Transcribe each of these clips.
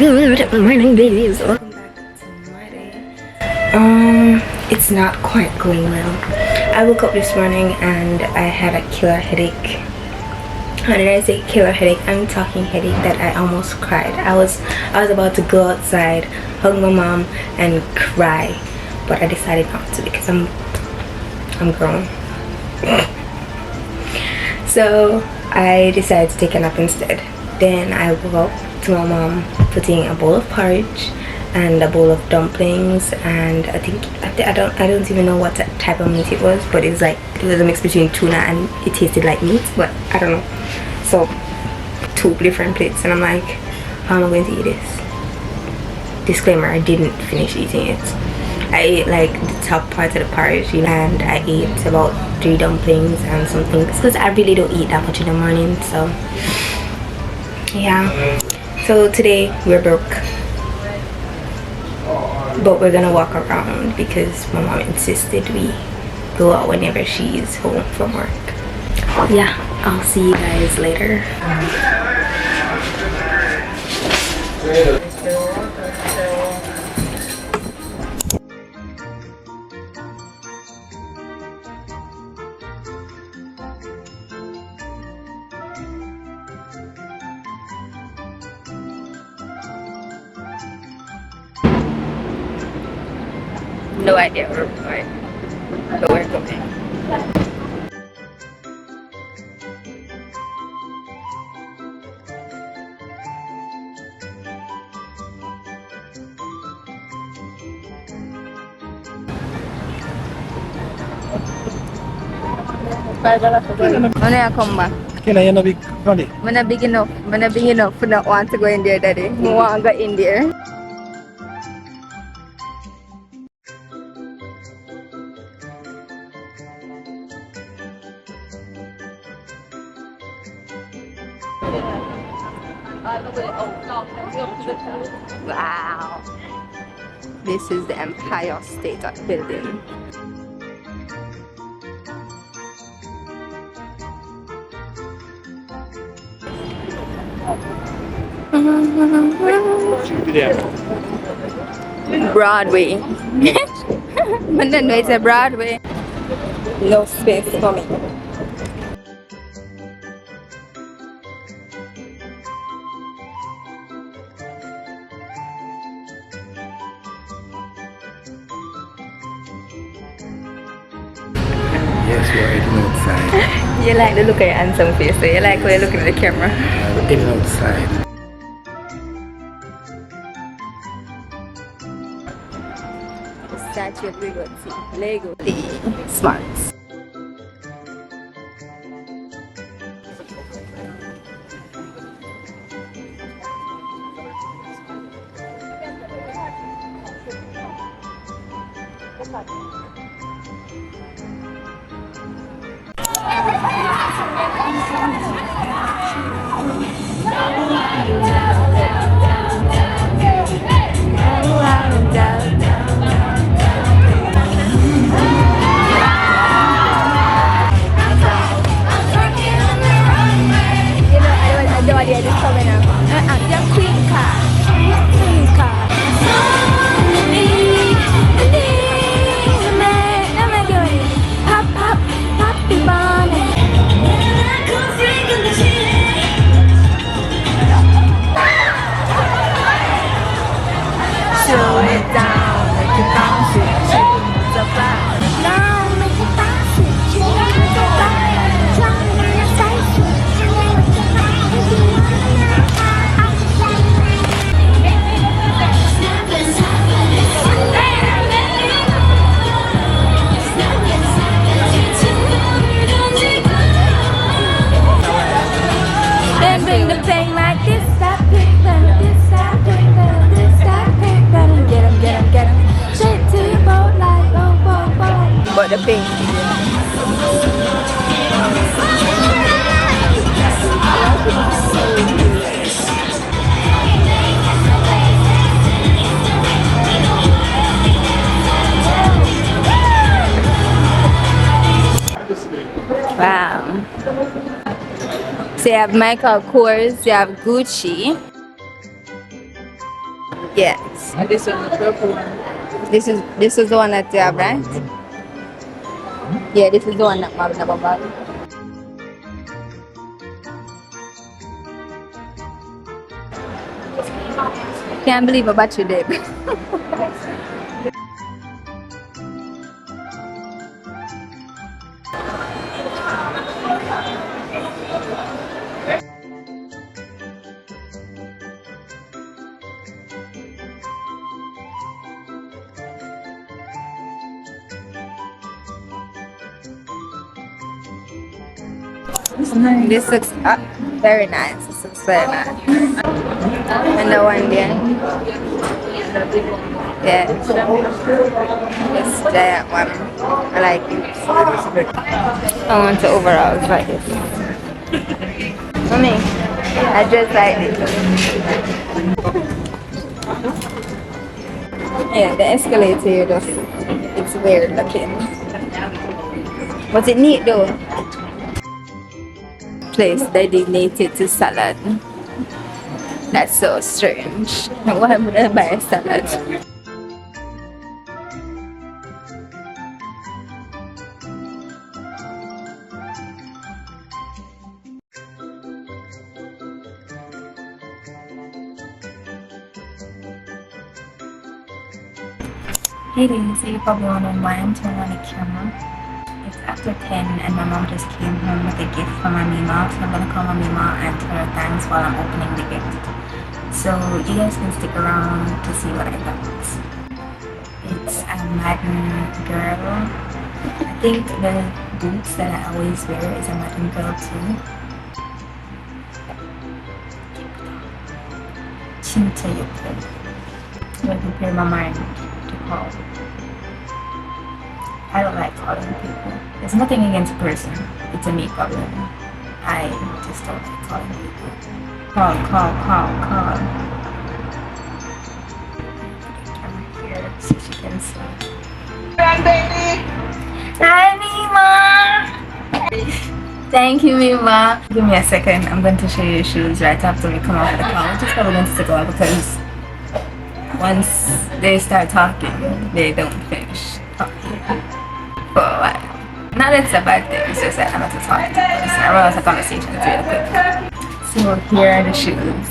Good morning, ladies. Welcome back to my day. It's not quite going well. I woke up this morning and I had a killer headache. How did I say killer headache? I'm talking headache that I almost cried. I was about to go outside, hug my mom, and cry, but I decided not to because I'm grown. So I decided to take a nap instead. Then I woke up to my mom putting a bowl of porridge and a bowl of dumplings, and I don't even know what type of meat it was, but it was a mix between tuna and it tasted like meat, but I don't know. So 2 different plates, and I'm like, how am I going to eat this? Disclaimer, I didn't finish eating it. I ate like the top part of the porridge, and I ate about 3 dumplings and something because I really don't eat that much in the morning. So yeah, so today we're broke, but we're gonna walk around because my mom insisted we go out whenever she's home from work. Yeah, I'll see you guys later. No idea where we're going, but we're going. When I come back, Kayla, you're not big funny. when I big enough for not want to go in there, daddy. I want to go in there. Wow, this is the Empire State Building. Broadway. But then it's a Broadway. No space for me. Yes, you're eating outside. You like the look of your handsome face, so you like when you're looking at the camera. We're eating outside. The statue of Lego. The smarts. But the pink. Wow. So you have Michael Kors, you have Gucci. Yes. And this one, the purple one. This is the one that you have, right? Yeah, this is the one that Mom never bought. Can't believe a battery dead. This looks very nice. This looks very nice. And the one there. Yeah. This giant one. I like it. I want the overalls like this. Mommy, I just like it. Yeah, the escalator here just, it's weird looking. Was it neat though? Place designated to salad. That's so strange. Why would I buy a salad? Hey Dayz, so you're probably wondering why I'm turning on the camera. It's after 10 and my mom just came home with a gift from my Mima, so I'm gonna call my Mima and tell her thanks while I'm opening the gift. So you guys can stick around to see what I got. It's a Madden Girl. I think the boots that I always wear is a Madden Girl too. Chinta. I'm gonna prepare my mind to call. I don't like calling people. It's nothing against a person. It's a me problem. I just don't like calling people. Call. Put the camera here so she can see. Hi, Mima! Thank you, Mima. Give me a second. I'm going to show you your shoes right after we come off the call. Just probably going to take a while because once they start talking, they don't finish talking for a while. Not that it's a bad thing, it's just that I'm not to talk to person. I realize a conversation is real quick. So here are the shoes.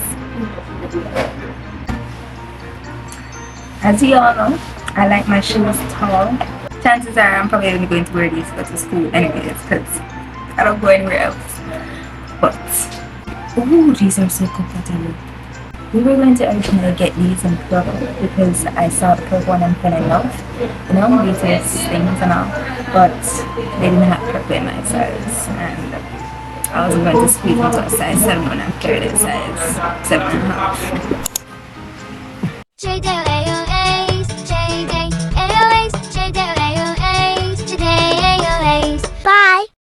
As you all know, I like my shoes tall. Chances are I'm probably only going to wear these to go to school anyways because I don't go anywhere else. But, ooh, these are so comfortable. We were going to originally get these in purple because I saw the purple one and fell in love, you know, BTS things and all, but they didn't have purple in my size, and I was going to squeeze into a size 7 when I'm carried a size 7.5.